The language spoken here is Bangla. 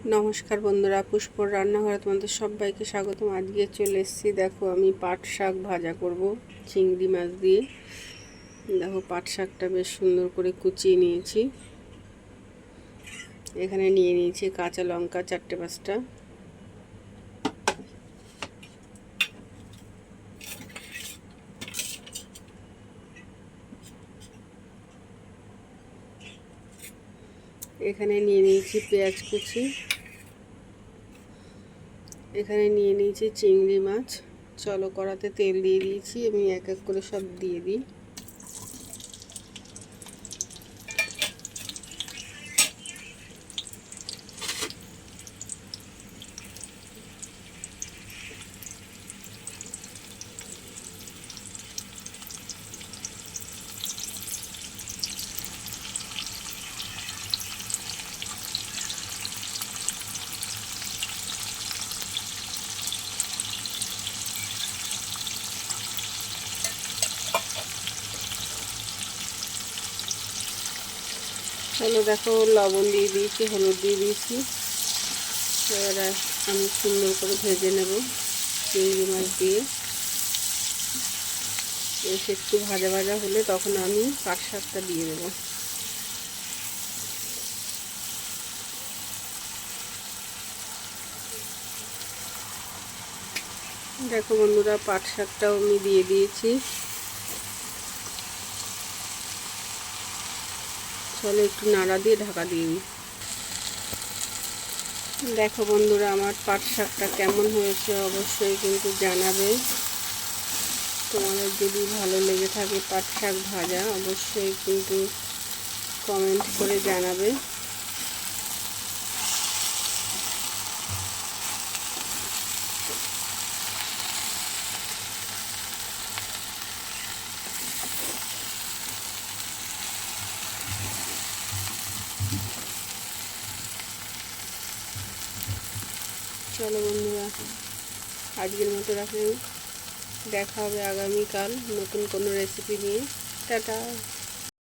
নমস্কার বন্ধুরা, পুষ্পর রান্নাঘরে তোমাদের সবাইকে স্বাগতম। আজকে চলে এসেছি, দেখো আমি পাট শাক ভাজা করব চিংড়ি মাছ দিয়ে। দেখো পাট শাকটা বেশ সুন্দর করে কুচিয়ে নিয়েছি। এখানে নিয়ে নিয়েছি কাঁচা লঙ্কা 4-5টা, এখানে নিয়ে নিয়েছি পেঁয়াজ কুচি, এখানে নিয়ে নিয়েছি চিংড়ি মাছ। চলো কড়াতে তেল দিয়ে দিয়েছি, আমি এক এক করে সব দিয়ে দিই। চলো দেখো লবণ দিয়ে দিয়েছি, হলুদ দিয়ে দিয়েছি। এবারে আমি সুন্দর করে ভেজে নেব চিংড়ি মাছ দিয়ে। এসে একটু ভাজা ভাজা হলে তখন আমি পাট শাকটা দিয়ে দেবো। দেখো বন্ধুরা, পাট শাকটাও আমি দিয়ে দিয়েছি। চলো একটু নাড়া দিয়ে ঢাকা দিয়ে দিই। দেখো বন্ধুরা, আমার পাট শাকটা কেমন হয়েছে অবশ্যই কিন্তু জানাবে। তোমাদের যদি ভালো লেগে থাকে পাট শাক ভাজা, অবশ্যই কিন্তু কমেন্ট করে জানাবে। চলো বন্ধুরা, আজকের মতো রাখলাম। দেখা হবে আগামীকাল নতুন কোনো রেসিপি নিয়ে। টাটা।